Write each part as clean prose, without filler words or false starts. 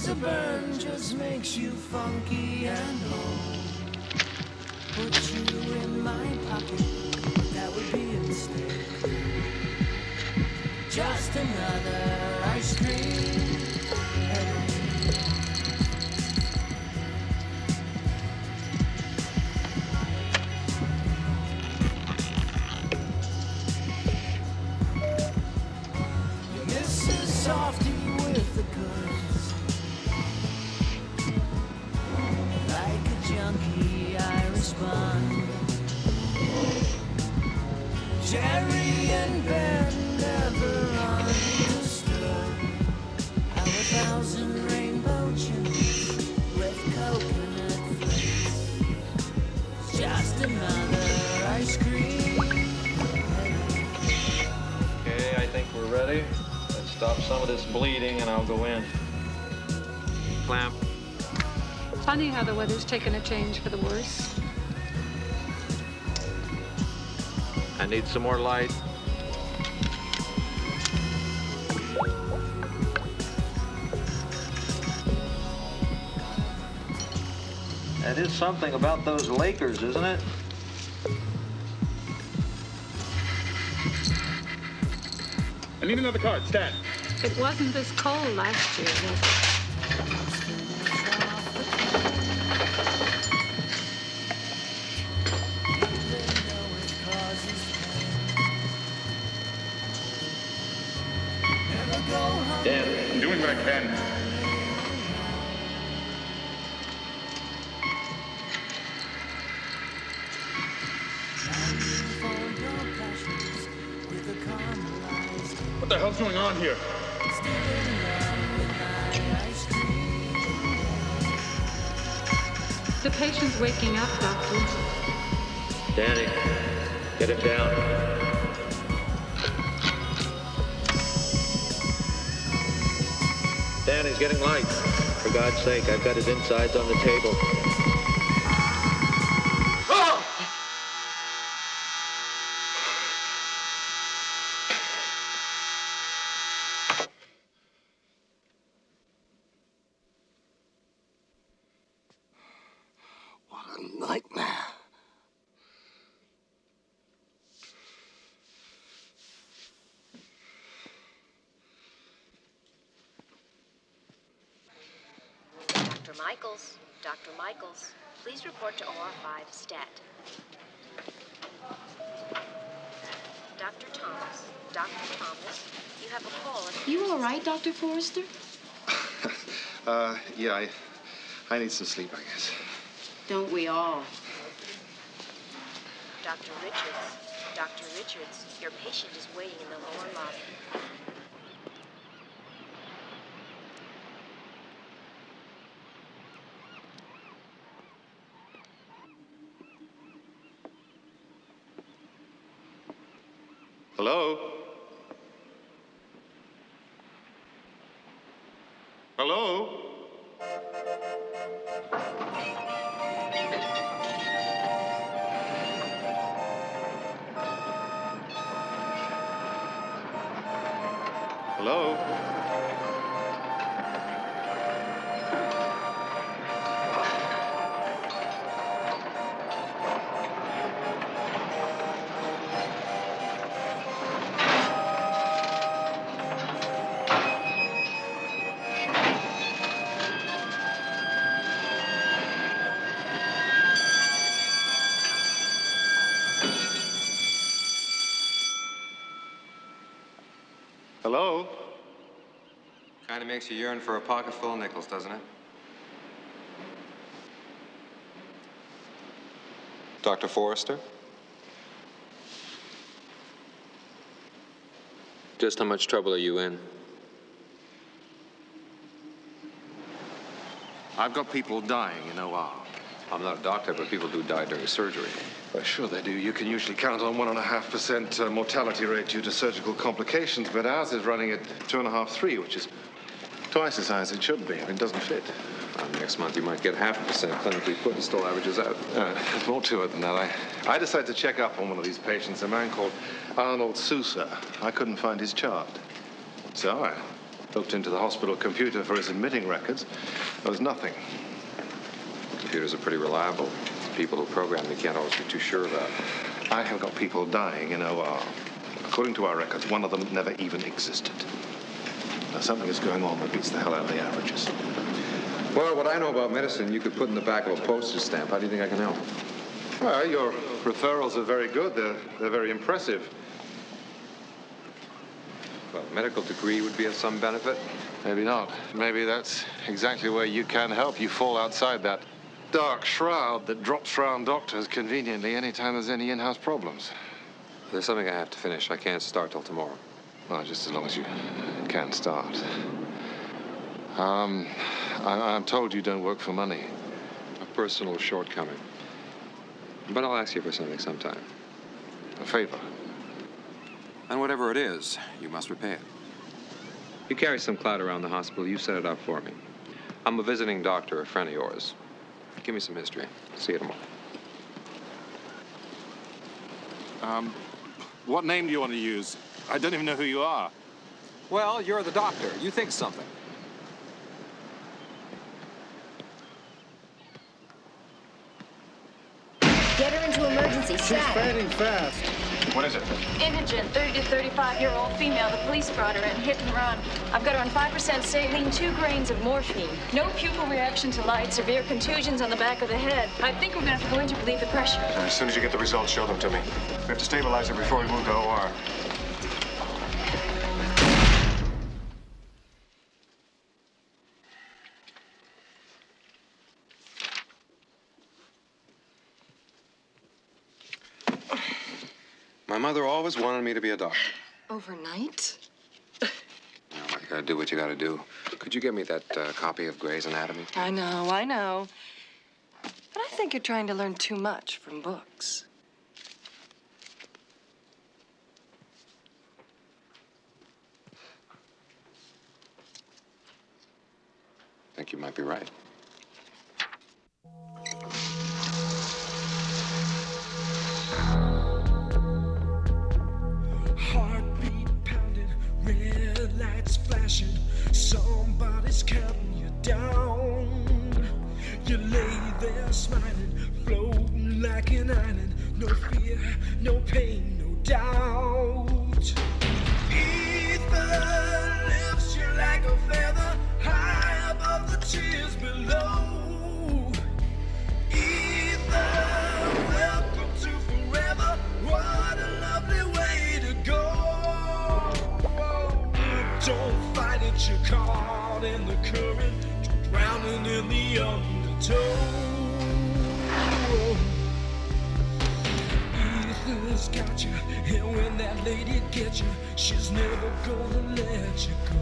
laser burn just makes you funky and low. Put you in my pocket, that would be a mistake. Just another ice cream headache. Mrs. Softy with the goods. Like a junkie, I respond. Jerry and Ben never understood how 1,000 rainbow chimneys with coconut flakes is just another ice cream. Okay, I think we're ready. Let's stop some of this bleeding and I'll go in. Clamp. Funny how the weather's taken a change for the worse. I need some more light. That is something about those Lakers, isn't it? I need another card, Stan. It wasn't this cold last year, was it? Dan, I'm doing what I can. What the hell's going on here? The patient's waking up, Doctor. Danny, get him down. Danny's getting light. For God's sake, I've got his insides on the table. Oh! What a nightmare. Dr. Michaels, please report to OR5 Stat. Dr. Thomas, you have a call. You all right, Dr. Forrester? Yeah, I need some sleep, I guess. Don't we all? Dr. Richards, your patient is waiting in the lower lobby. Hello? Hello? Hello? Hello? Kind of makes you yearn for a pocket full of nickels, doesn't it? Dr. Forrester? Just how much trouble are you in? I've got people dying in OR. I'm not a doctor, but people do die during surgery. Well, sure they do. You can usually count on 1.5% mortality rate due to surgical complications, but ours is running at 2.5, 3, which is twice as high as it should be. I mean, it doesn't fit. Next month you might get 0.5% clinically put and still averages out. There's more to it than that. I decided to check up on one of these patients, a man called Arnold Sousa. I couldn't find his chart. So I Looked into the hospital computer for his admitting records. There was nothing. Computers are pretty reliable. People who program them can't always be too sure about. I have got people dying in OR. According to our records, one of them never even existed. Now, something is going on that beats the hell out of the averages. Well, what I know about medicine, you could put in the back of a postage stamp. How do you think I can help? Well, your referrals are very good. They're very impressive. Well, a medical degree would be of some benefit. Maybe not. Maybe that's exactly where you can help. You fall outside that dark shroud that drops around doctors conveniently anytime there's any in-house problems. There's something I have to finish. I can't start till tomorrow. Well, just as long as you can start. I'm told you don't work for money. A personal shortcoming. But I'll ask you for something sometime. A favor. And whatever it is, you must repay it. You carry some clout around the hospital. You set it up for me. I'm a visiting doctor, a friend of yours. Give me some history. See you tomorrow. What name do you want to use? I don't even know who you are. Well, you're the doctor. You think something. Get her into emergency. Stat. Fading fast. What is it? Indigent, 30 to 35-year-old female. The police brought her in, hit and run. I've got her on 5% saline, 2 grains of morphine. No pupil reaction to light, severe contusions on the back of the head. I think we're gonna have to go in to relieve the pressure. As soon as you get the results, show them to me. We have to stabilize her before we move to OR. My mother always wanted me to be a doctor. Overnight? You gotta do what you gotta do. Could you get me that copy of Gray's Anatomy? I know. But I think you're trying to learn too much from books. I think you might be right. Heartbeat pounding, red lights flashing. Somebody's counting you down. You lay there smiling, floating like an island. No fear, no pain, no doubt. Ether lifts you like a feather high above the tears below. Ether, welcome to forever. What a lovely way to go. Don't fight it, you're caught in the current, drowning in the undertow. Ether's got you, and when that lady gets you, she's never gonna let you go.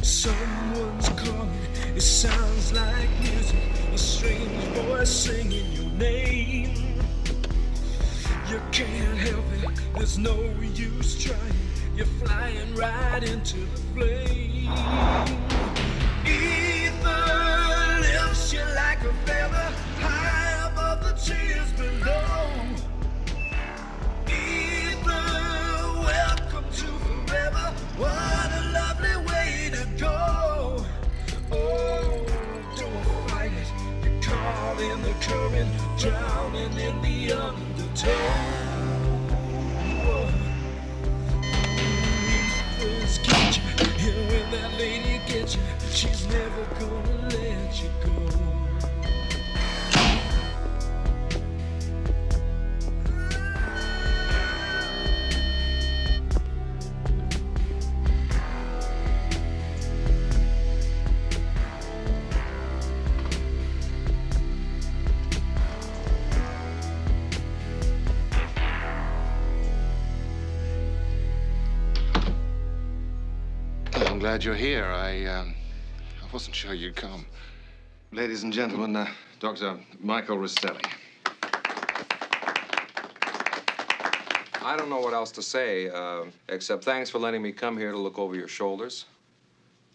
Someone's calling, it sounds like music, a strange voice singing your name. You can't help it, there's no use trying, you're flying right into the flame. Ether lifts you like a feather high above the tears below. Ether, welcome to forever. What a lovely way to go. Oh, don't fight it. You're caught in the current, drowning in the undertow. Ether's got you, and when that lady gets you, she's never gonna let you go. I'm glad you're here. I wasn't sure you'd come. Ladies and gentlemen, Dr. Michael Rastelli. I don't know what else to say, except thanks for letting me come here to look over your shoulders.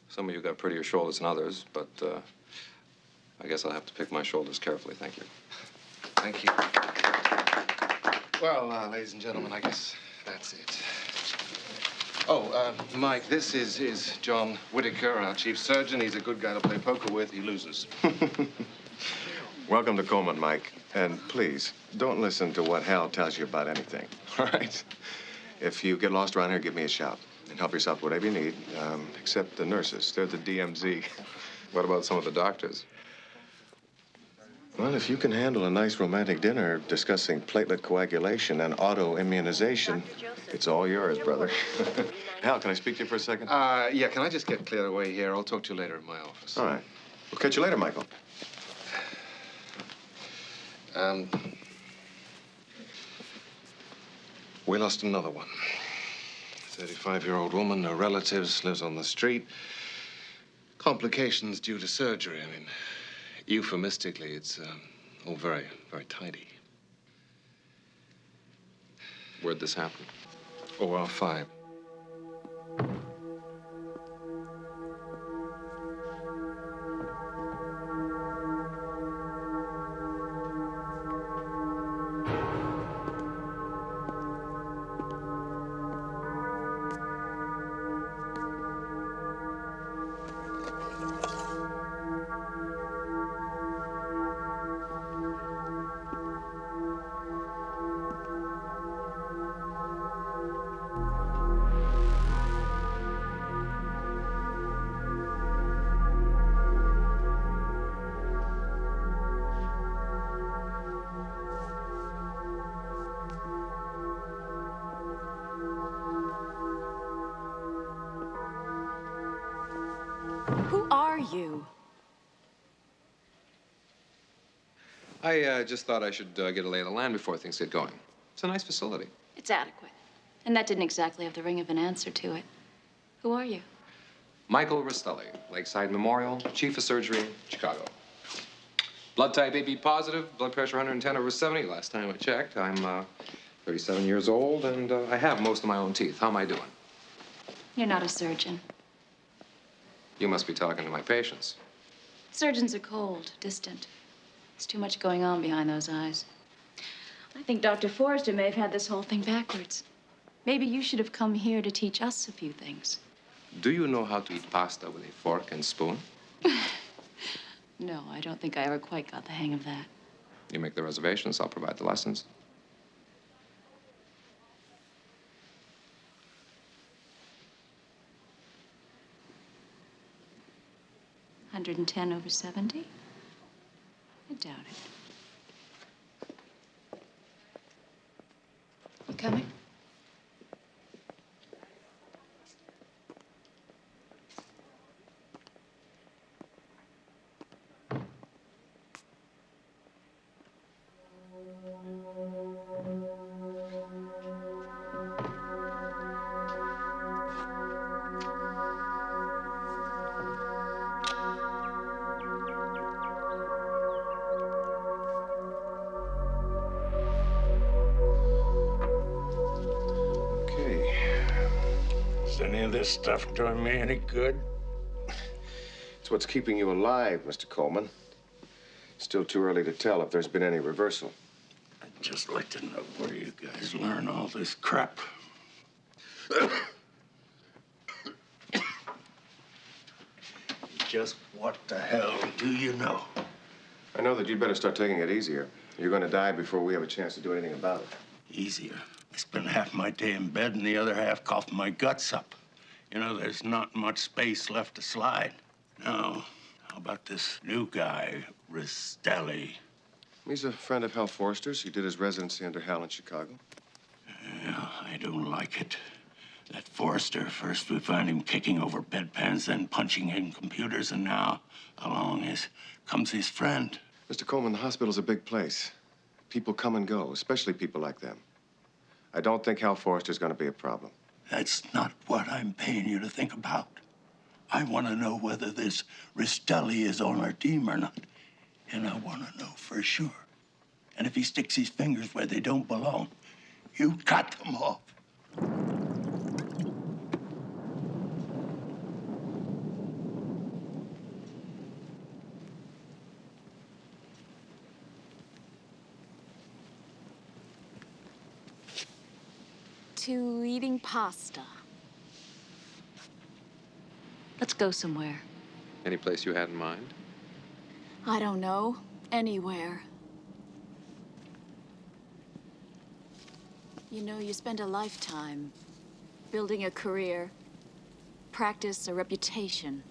Some of you got prettier shoulders than others, but I guess I'll have to pick my shoulders carefully. Thank you. Thank you. Well, ladies and gentlemen, I guess that's it. Oh, Mike, this is John Whitaker, our chief surgeon. He's a good guy to play poker with. He loses. Welcome to Coleman, Mike. And please, don't listen to what Hal tells you about anything, all right? If you get lost around here, give me a shout. And help yourself to whatever you need, except the nurses. They're the DMZ. What about some of the doctors? Well, if you can handle a nice romantic dinner discussing platelet coagulation and auto-immunization, it's all yours, brother. Hal, can I speak to you for a second? Yeah, can I just get cleared away here? I'll talk to you later in my office. All right. We'll catch you later, Michael. We lost another one. 35-year-old woman, no relatives, lives on the street. Complications due to surgery. I mean, euphemistically, it's all very, very tidy. Where'd this happen? OR 5. Who are you? I just thought I should get a lay of the land before things get going. It's a nice facility. It's adequate. And that didn't exactly have the ring of an answer to it. Who are you? Michael Rastelli, Lakeside Memorial, Chief of Surgery, Chicago. Blood type AB positive, blood pressure 110/70. Last time I checked, I'm 37 years old, and I have most of my own teeth. How am I doing? You're not a surgeon. You must be talking to my patients. Surgeons are cold, distant. There's too much going on behind those eyes. I think Dr. Forrester may have had this whole thing backwards. Maybe you should have come here to teach us a few things. Do you know how to eat pasta with a fork and spoon? No, I don't think I ever quite got the hang of that. You make the reservations, I'll provide the lessons. $110/70? I doubt it. You coming? Is any of this stuff doing me any good? It's what's keeping you alive, Mr. Coleman. Still too early to tell if there's been any reversal. I'd just like to know where you guys learn all this crap. Just what the hell do you know? I know that you'd better start taking it easier. You're going to die before we have a chance to do anything about it. Easier. I spend half my day in bed and the other half coughing my guts up. You know, there's not much space left to slide. Now, how about this new guy, Rastelli? He's a friend of Hal Forster's. He did his residency under Hal in Chicago. Yeah, I don't like it. That Forrester, first we find him kicking over bedpans, then punching in computers, and now along comes his friend. Mr. Coleman, the hospital's a big place. People come and go, especially people like them. I don't think Hal Forrester's going to be a problem. That's not what I'm paying you to think about. I want to know whether this Rastelli is on our team or not. And I want to know for sure. And if he sticks his fingers where they don't belong, you cut them off. to eating pasta. Let's go somewhere. Any place you had in mind? I don't know. Anywhere. You know, you spend a lifetime building a career, practice, a reputation.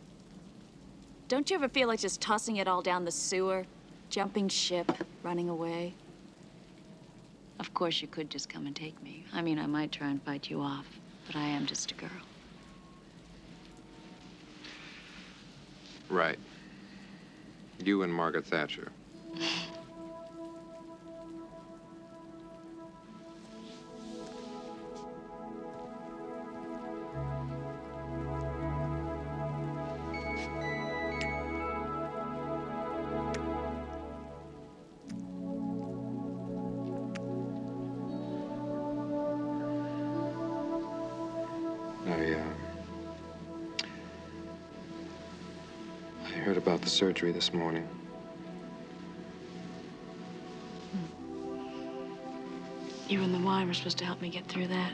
Don't you ever feel like just tossing it all down the sewer? Jumping ship, running away? Of course, you could just come and take me. I mean, I might try and fight you off, but I am just a girl. Right. You and Margaret Thatcher. I heard about the surgery this morning. You and the wine were supposed to help me get through that.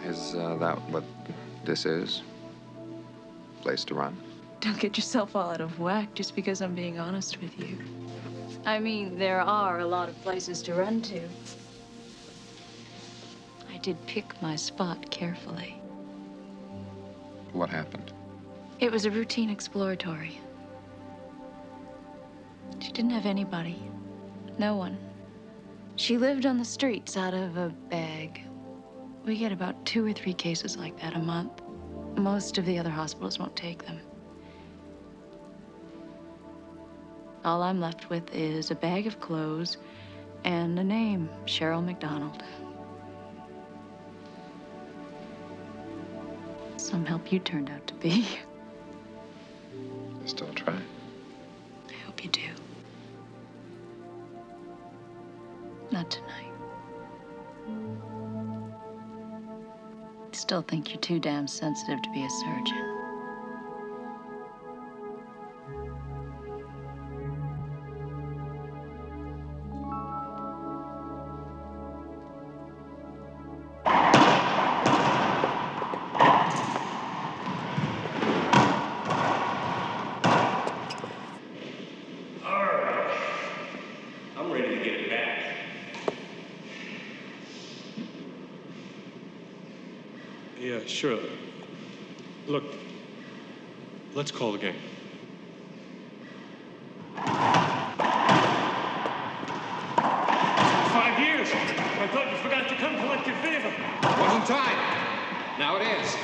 Is that what this is? Place to run? Don't get yourself all out of whack just because I'm being honest with you. I mean, there are a lot of places to run to. I did pick my spot carefully. What happened? It was a routine exploratory. She didn't have anybody. No one. She lived on the streets out of a bag. We get about 2 or 3 cases like that a month. Most of the other hospitals won't take them. All I'm left with is a bag of clothes and a name, Cheryl McDonald. Some help you turned out to be. Still try. I hope you do. Not tonight. I still think you're too damn sensitive to be a surgeon. I'm ready to get it back. Yeah, sure. Look, let's call the game. Five years. I thought you forgot to come collect your favor. Wasn't time. Now it is.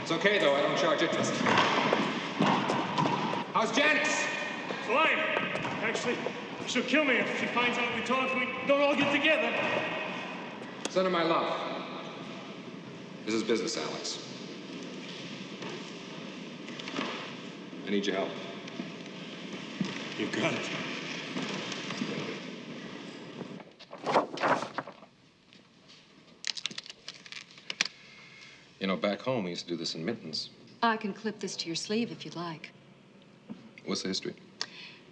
It's okay, though. I don't charge interest. How's Janice? Fine. Actually, she'll kill me if she finds out we talk and we don't all get together. Send her my love. This is business, Alex. I need your help. You got it. You know, back home, we used to do this in mittens. I can clip this to your sleeve if you'd like. What's the history?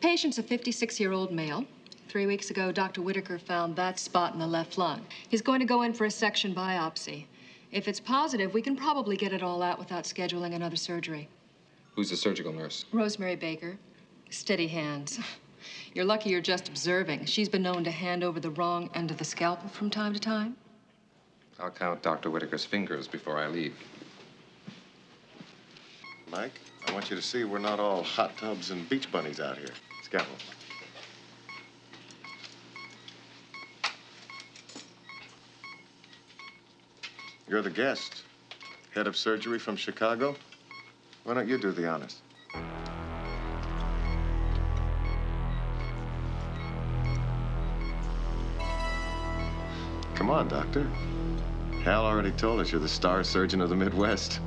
Patient's a 56-year-old male. 3 weeks ago, Dr. Whitaker found that spot in the left lung. He's going to go in for a section biopsy. If it's positive, we can probably get it all out without scheduling another surgery. Who's the surgical nurse? Rosemary Baker. Steady hands. You're lucky you're just observing. She's been known to hand over the wrong end of the scalpel from time to time. I'll count Dr. Whitaker's fingers before I leave. Mike, I want you to see we're not all hot tubs and beach bunnies out here. Scalpel. You're the guest. Head of surgery from Chicago. Why don't you do the honors? Come on, Doctor. Hal already told us you're the star surgeon of the Midwest.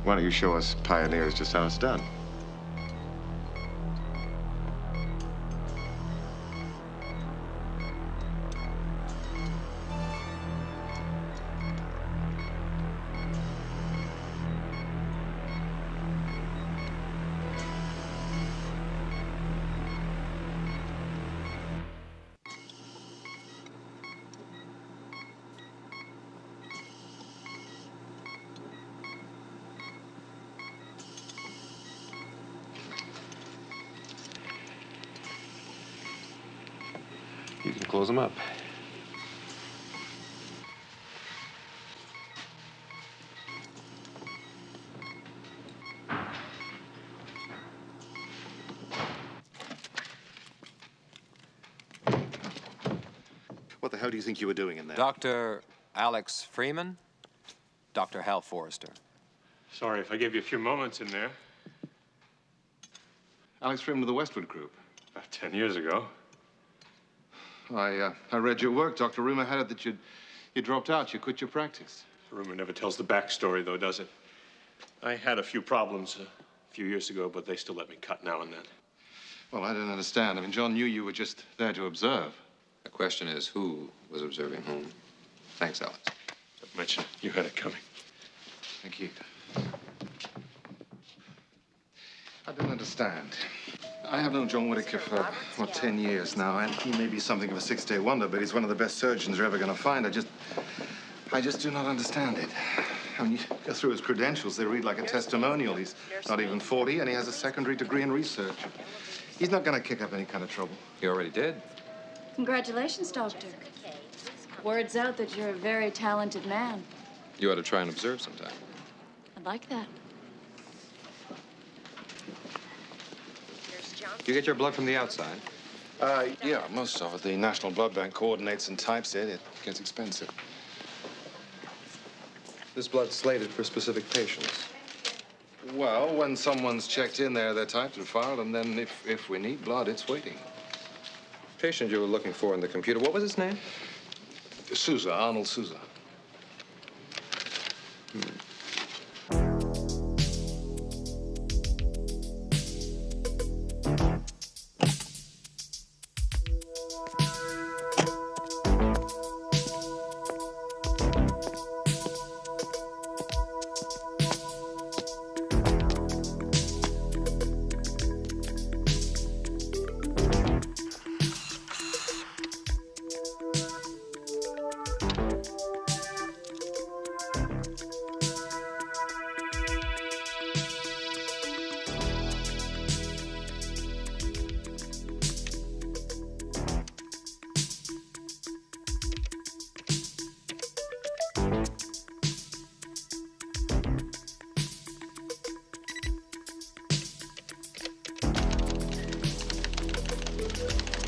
Why don't you show us pioneers just how it's done? You can close them up. What the hell do you think you were doing in there? Dr. Alex Freeman, Dr. Hal Forrester. Sorry if I gave you a few moments in there. Alex Freeman of the Westwood Group. About 10 years ago. I read your work, Doctor. Rumor had it that you dropped out. You quit your practice. Rumor never tells the backstory, though, does it? I had a few problems a few years ago, but they still let me cut now and then. Well, I didn't understand. I mean, John knew you were just there to observe. The question is, who was observing whom? Thanks, Alex. Don't mention it. You had it coming. Thank you. I don't understand. I have known John Whitaker for, 10 years now, and he may be something of a six-day wonder, but he's one of the best surgeons you're ever going to find. I just do not understand it. I mean, you go through his credentials, they read like a testimonial. He's not even 40, and he has a secondary degree in research. He's not going to kick up any kind of trouble. He already did. Congratulations, Doctor. Word's out that you're a very talented man. You ought to try and observe sometime. I'd like that. You get your blood from the outside? Yeah, most of it. The National Blood Bank coordinates and types it. It gets expensive. This blood's slated for specific patients. Well, when someone's checked in there, they're typed and filed, and then if we need blood, it's waiting. Patient you were looking for in the computer, what was his name? Sousa, Arnold Sousa.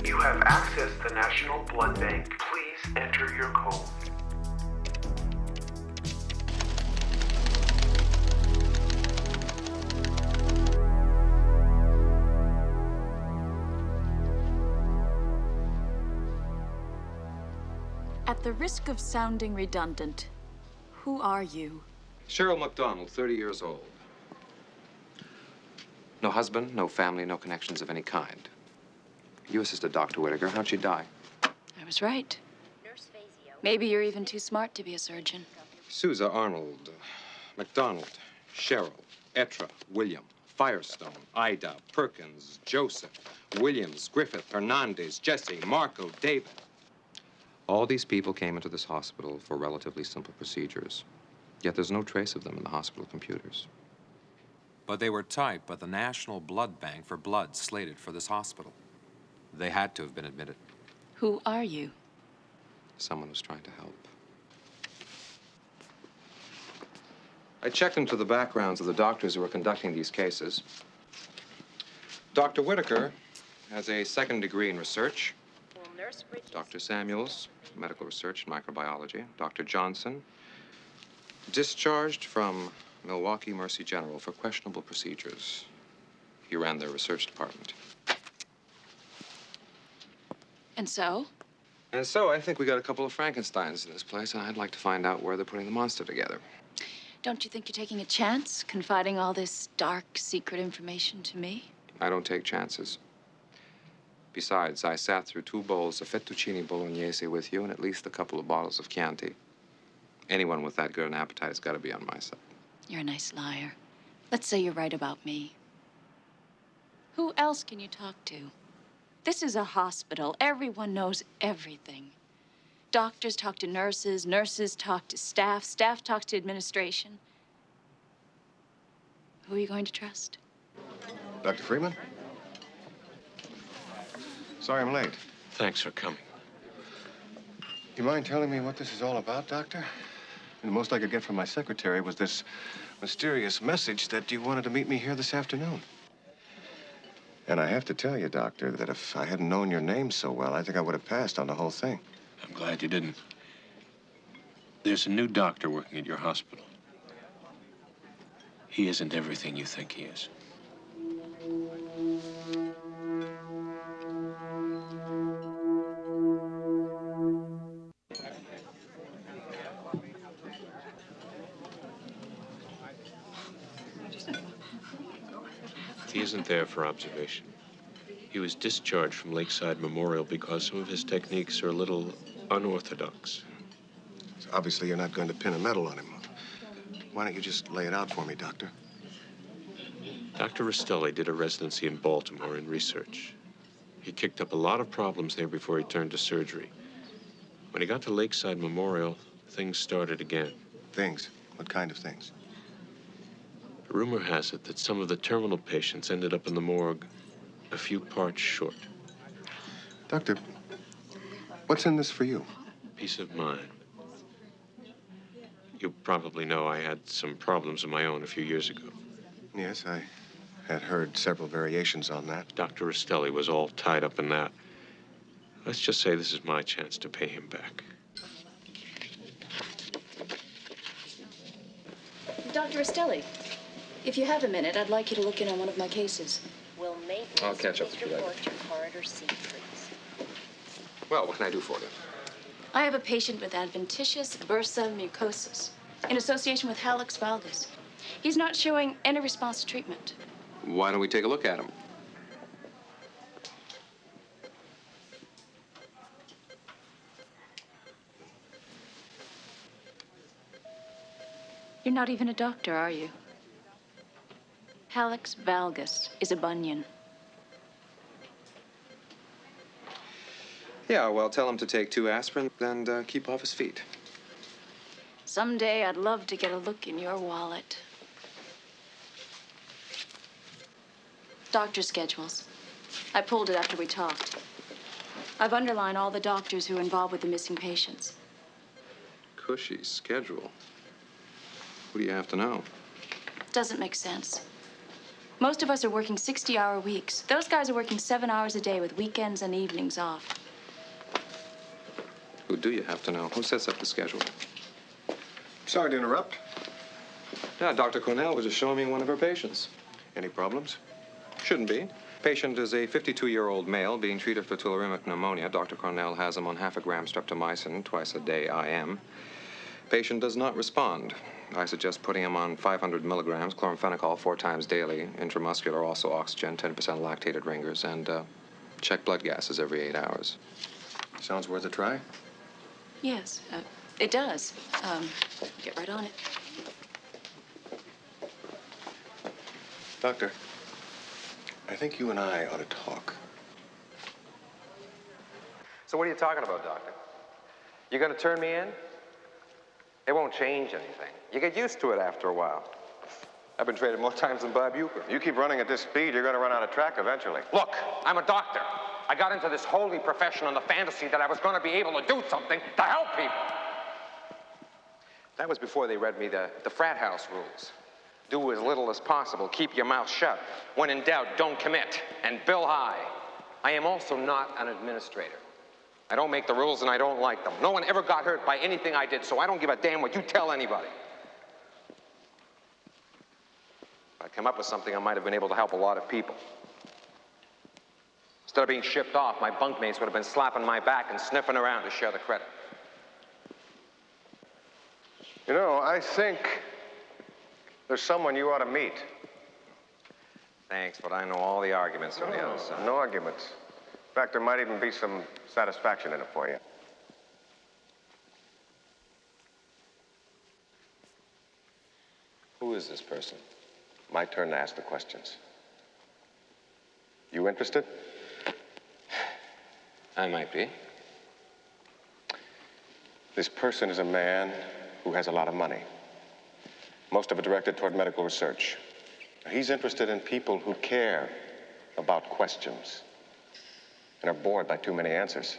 You have accessed the National Blood Bank. Please enter your code. At the risk of sounding redundant, who are you? Cheryl McDonald, 30 years old. No husband, no family, no connections of any kind. You assisted Dr. Whitaker. How'd she die? I was right. Maybe you're even too smart to be a surgeon. Sousa, Arnold, McDonald, Cheryl, Etra, William, Firestone, Ida, Perkins, Joseph, Williams, Griffith, Hernandez, Jesse, Marco, David. All these people came into this hospital for relatively simple procedures. Yet there's no trace of them in the hospital computers. But they were typed by the National Blood Bank for blood slated for this hospital. They had to have been admitted. Who are you? Someone was trying to help. I checked into the backgrounds of the doctors who were conducting these cases. Dr. Whitaker has a second degree in research. Dr. Samuels, medical research in microbiology. Dr. Johnson, discharged from Milwaukee Mercy General for questionable procedures. He ran their research department. And so? And so I think we got a couple of Frankensteins in this place, and I'd like to find out where they're putting the monster together. Don't you think you're taking a chance, confiding all this dark, secret information to me? I don't take chances. Besides, I sat through 2 bowls of fettuccine bolognese with you and at least a couple of bottles of Chianti. Anyone with that good an appetite has got to be on my side. You're a nice liar. Let's say you're right about me. Who else can you talk to? This is a hospital. Everyone knows everything. Doctors talk to nurses, nurses talk to staff, staff talks to administration. Who are you going to trust? Dr. Freeman? Sorry I'm late. Thanks for coming. You mind telling me what this is all about, Doctor? And the most I could get from my secretary was this mysterious message that you wanted to meet me here this afternoon. And I have to tell you, Doctor, that if I hadn't known your name so well, I think I would have passed on the whole thing. I'm glad you didn't. There's a new doctor working at your hospital. He isn't everything you think he is. He isn't there for observation. He was discharged from Lakeside Memorial because some of his techniques are a little unorthodox. So obviously, you're not going to pin a medal on him. Why don't you just lay it out for me, Doctor? Dr. Rastelli did a residency in Baltimore in research. He kicked up a lot of problems there before he turned to surgery. When he got to Lakeside Memorial, things started again. Things? What kind of things? Rumor has it that some of the terminal patients ended up in the morgue a few parts short. Doctor, what's in this for you? Peace of mind. You probably know I had some problems of my own a few years ago. Yes, I had heard several variations on that. Dr. Rastelli was all tied up in that. Let's just say this is my chance to pay him back. Dr. Rastelli, if you have a minute, I'd like you to look in on one of my cases. Will maintenance I'll catch up with you later. report to corridor C, please? Well, what can I do for you? I have a patient with adventitious bursa mucosis in association with hallux valgus. He's not showing any response to treatment. Why don't we take a look at him? You're not even a doctor, are you? Hallux valgus is a bunion. Yeah, well, tell him to take 2 aspirin and keep off his feet. Someday I'd love to get a look in your wallet. Doctor schedules. I pulled it after we talked. I've underlined all the doctors who are involved with the missing patients. Cushy schedule. What do you have to know? Doesn't make sense. Most of us are working 60-hour weeks. Those guys are working 7 hours a day with weekends and evenings off. Who do you have to know? Who sets up the schedule? Sorry to interrupt. Yeah, Dr. Cornell was just showing me one of her patients. Any problems? Shouldn't be. Patient is a 52-year-old male being treated for tularemic pneumonia. Dr. Cornell has him on half a gram streptomycin twice a day IM. Patient does not respond. I suggest putting him on 500 milligrams chloramphenicol 4 times daily, intramuscular, also oxygen, 10% lactated ringers, and check blood gases every 8 hours. Sounds worth a try. Yes, it does. Get right on it. Doctor, I think you and I ought to talk. So what are you talking about, Doctor? You gonna turn me in? It won't change anything. You get used to it after a while. I've been traded more times than Bob Euchre. You keep running at this speed, you're going to run out of track eventually. Look, I'm a doctor. I got into this holy profession on the fantasy that I was going to be able to do something to help people. That was before they read me the frat house rules. Do as little as possible. Keep your mouth shut. When in doubt, don't commit. And bill high. I am also not an administrator. I don't make the rules and I don't like them. No one ever got hurt by anything I did, so I don't give a damn what you tell anybody. If I'd come up with something, I might have been able to help a lot of people. Instead of being shipped off, my bunkmates would have been slapping my back and sniffing around to share the credit. You know, I think there's someone you ought to meet. Thanks, but I know all the arguments from the other side. No arguments. In fact, there might even be some satisfaction in it for you. Who is this person? My turn to ask the questions. You interested? I might be. This person is a man who has a lot of money. Most of it directed toward medical research. He's interested in people who care about questions and are bored by too many answers.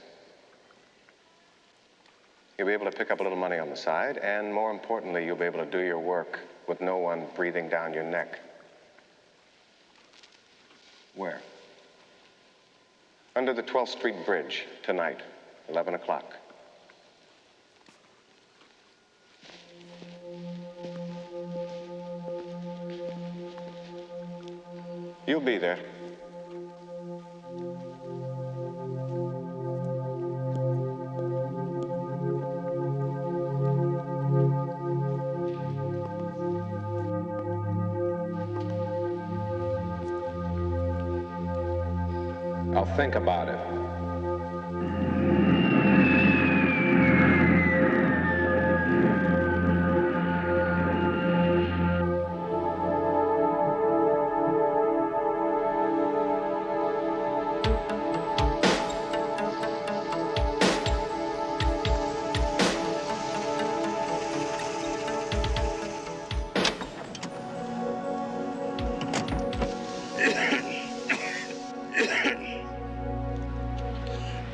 You'll be able to pick up a little money on the side, and more importantly, you'll be able to do your work with no one breathing down your neck. Where? Under the 12th Street Bridge, tonight, 11 o'clock. You'll be there. I'll think about it.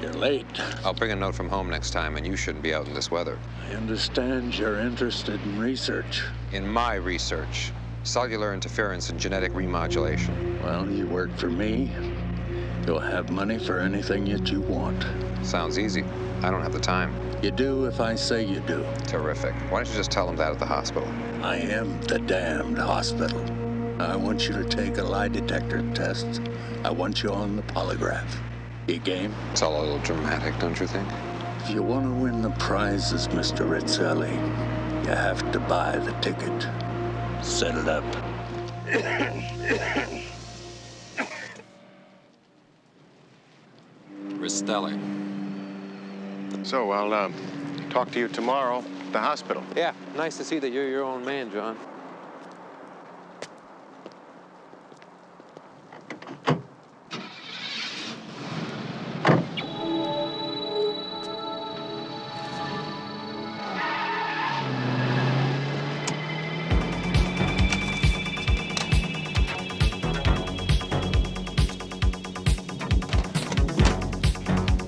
You're late. I'll bring a note from home next time, and you shouldn't be out in this weather. I understand you're interested in research. In my research, cellular interference and genetic remodulation. Well, you work for me. You'll have money for anything that you want. Sounds easy. I don't have the time. You do if I say you do. Terrific. Why don't you just tell them that at the hospital? I am the damned hospital. I want you to take a lie detector test. I want you on the polygraph. You game? It's all a little dramatic, don't you think? If you want to win the prizes, Mr. Rizzelli, you have to buy the ticket. Set it up. Ristelli. So I'll talk to you tomorrow at the hospital. Yeah, nice to see that you're your own man, John.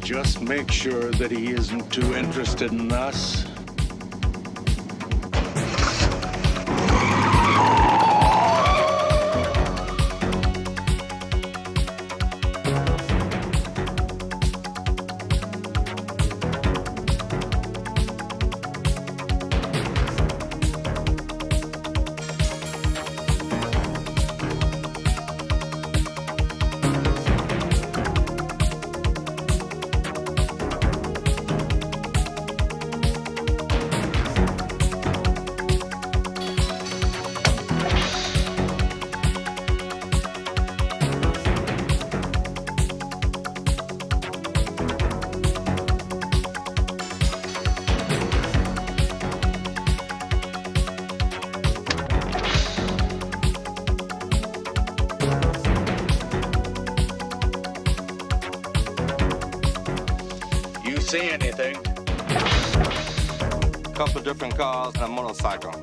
Just make sure that he isn't too interested in us. See anything? Couple different cars and a motorcycle.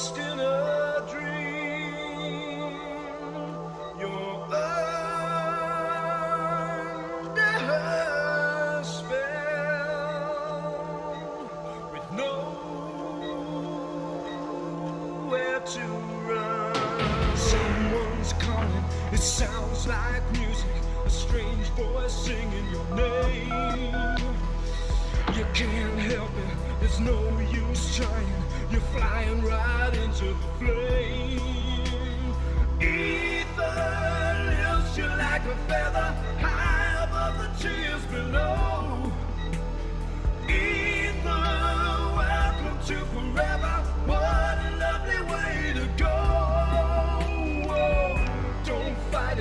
Lost in a dream, you're under her spell, with nowhere to run. Someone's calling, it sounds like music, a strange voice singing your name. You can't help it, there's no use trying. You're flying right into the flame. Ether lifts you like a feather, high above the tears below.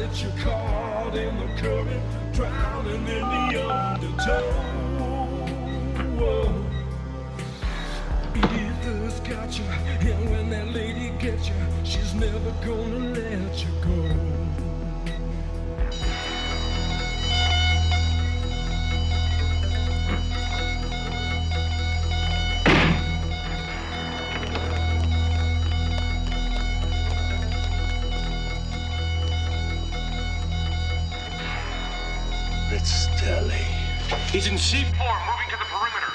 let you caught in the current, drowning in the undertow. Ether's got you, and when that lady gets you, she's never gonna let you go. Ristelli. He's in C4, moving to the perimeter.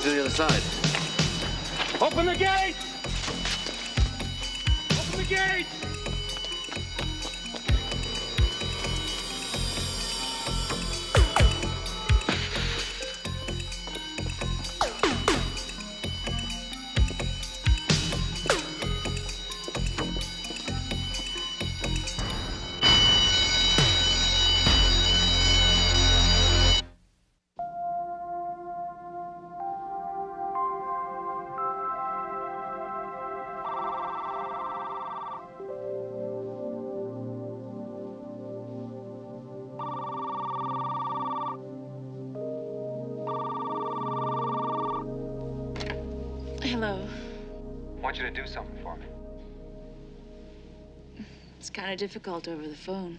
To the other side. Open the gates! Open the gates! Hello. I want you to do something for me. It's kind of difficult over the phone.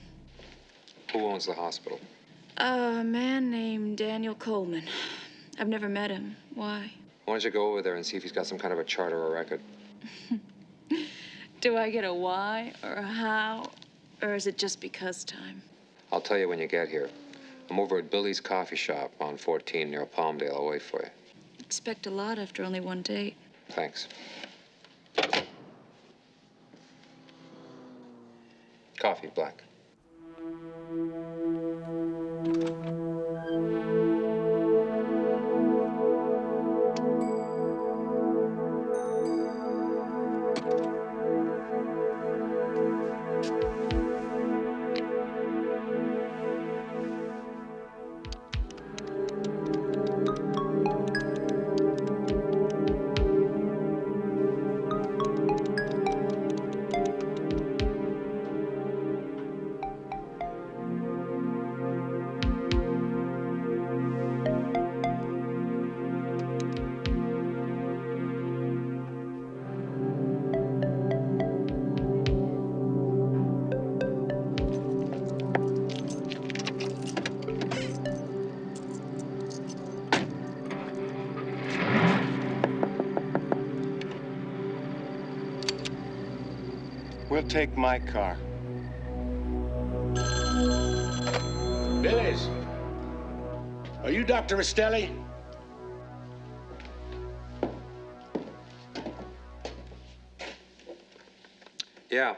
Who owns the hospital? A man named Daniel Coleman. I've never met him. Why? Why don't you go over there and see if he's got some kind of a chart or a record? Do I get a why or a how? Or is it just because time? I'll tell you when you get here. I'm over at Billy's Coffee Shop on 14 near Palmdale. I'll wait for you. Expect a lot after only one date. Thanks. Coffee, black. We'll take my car. Billy's. Are you Dr. Ristelli? Yeah.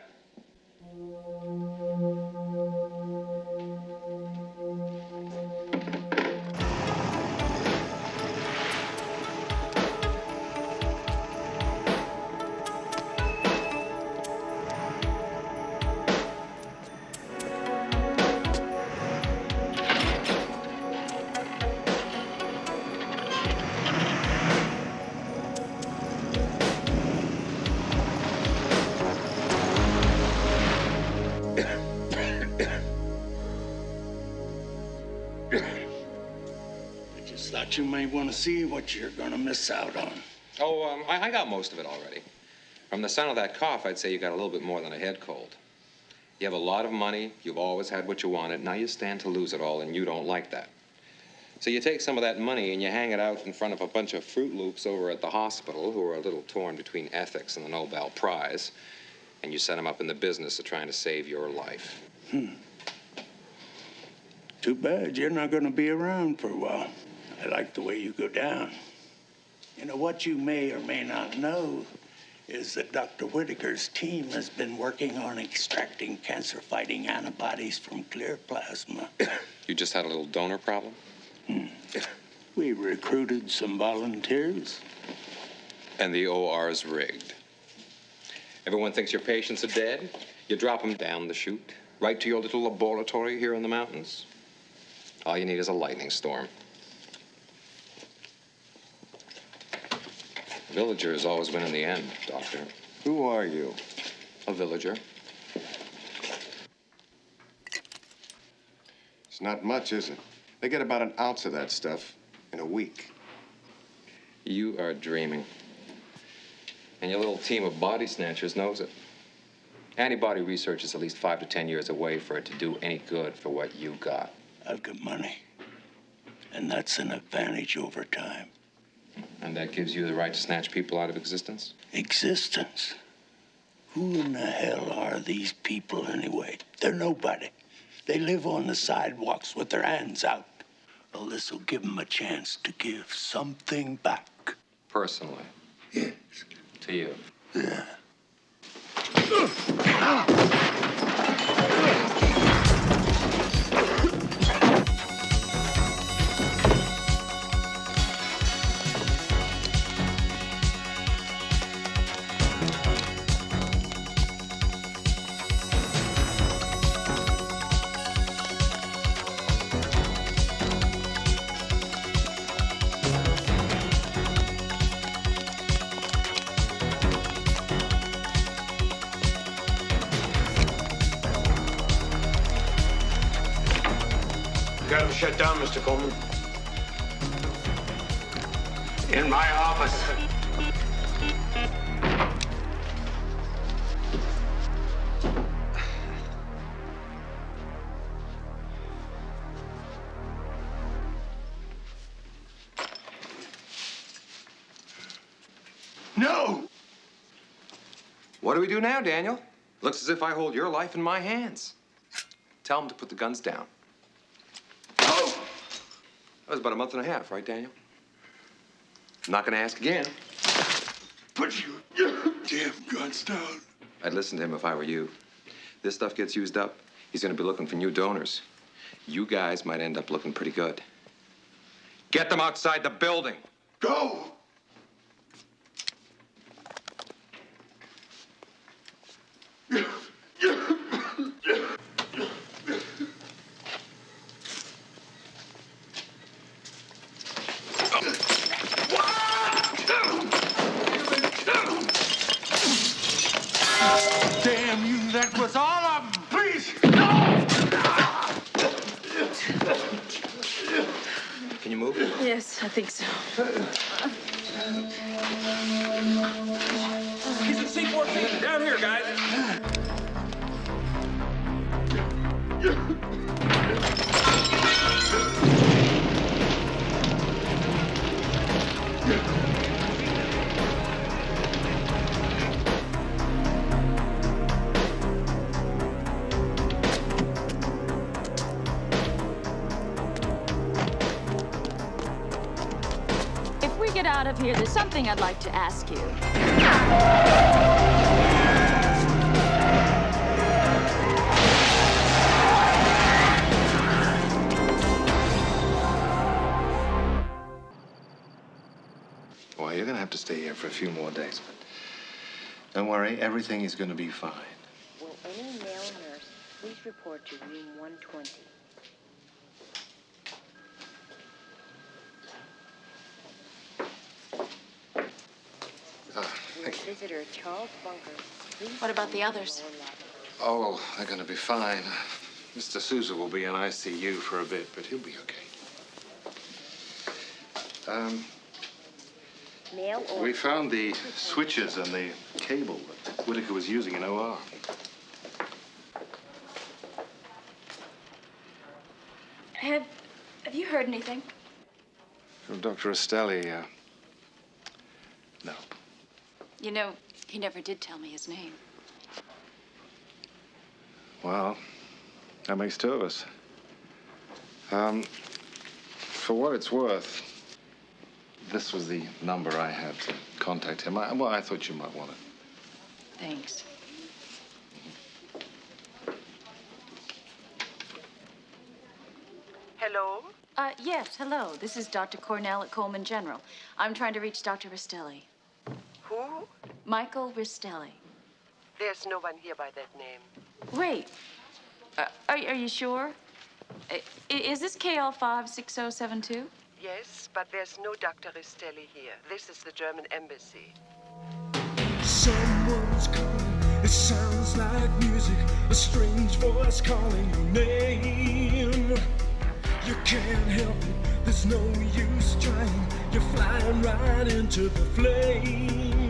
Thought you may want to see what you're gonna miss out on. Oh, I got most of it already. From the sound of that cough, I'd say you got a little bit more than a head cold. You have a lot of money, you've always had what you wanted, now you stand to lose it all, and you don't like that. So you take some of that money and you hang it out in front of a bunch of Fruit Loops over at the hospital who are a little torn between ethics and the Nobel Prize, and you set them up in the business of trying to save your life. Too bad you're not gonna be around for a while. I like the way you go down. You know, what you may or may not know is that Dr. Whitaker's team has been working on extracting cancer-fighting antibodies from clear plasma. You just had a little donor problem? We recruited some volunteers. And the OR's rigged. Everyone thinks your patients are dead. You drop them down the chute, right to your little laboratory here in the mountains. All you need is a lightning storm. Villagers always win in the end, Doctor. Who are you? A villager. It's not much, is it? They get about an ounce of that stuff in a week. You are dreaming. And your little team of body snatchers knows it. Antibody research is at least 5 to 10 years away for it to do any good for what you got. I've got money, and that's an advantage over time. And that gives you the right to snatch people out of existence? Existence? Who in the hell are these people anyway? They're nobody. They live on the sidewalks with their hands out. Well, this will give them a chance to give something back. Personally? Yes. To you? Yeah. Got him shut down, Mr. Coleman. In my office. No! What do we do now, Daniel? Looks as if I hold your life in my hands. Tell them to put the guns down. That was about a month and a half, right, Daniel? I'm not going to ask again. Put your damn guns down. I'd listen to him if I were you. This stuff gets used up, he's going to be looking for new donors. You guys might end up looking pretty good. Get them outside the building. Go! Damn you, that was all of them! Please! Can you move? Yes, I think so. He's at C-14. Down here, guys. If we get out of here, there's something I'd like to ask you. Well, you're going to have to stay here for a few more days, but don't worry, everything is going to be fine. Will any male nurse please report to room 120? Will visitor Charles Bunker please... What about the others? Oh, they're going to be fine. Mr. Sousa will be in ICU for a bit, but he'll be okay. Male or... We found the switches and the cable that Whitaker was using in OR. Have you heard anything? From Dr. Rastelli, no. You know, he never did tell me his name. Well, that makes two of us. For what it's worth, this was the number I had to contact him. I thought you might want to Thanks. Hello? Yes, hello. This is Dr. Cornell at Coleman General. I'm trying to reach Dr. Ristelli. Who? Michael Ristelli. There's no one here by that name. Wait. Are you sure? Is this KL56072? Yes, but there's no Dr. Ristelli here. This is the German embassy. Someone's calling, it sounds like music, a strange voice calling your name. You can't help it, there's no use trying, you're flying right into the flame.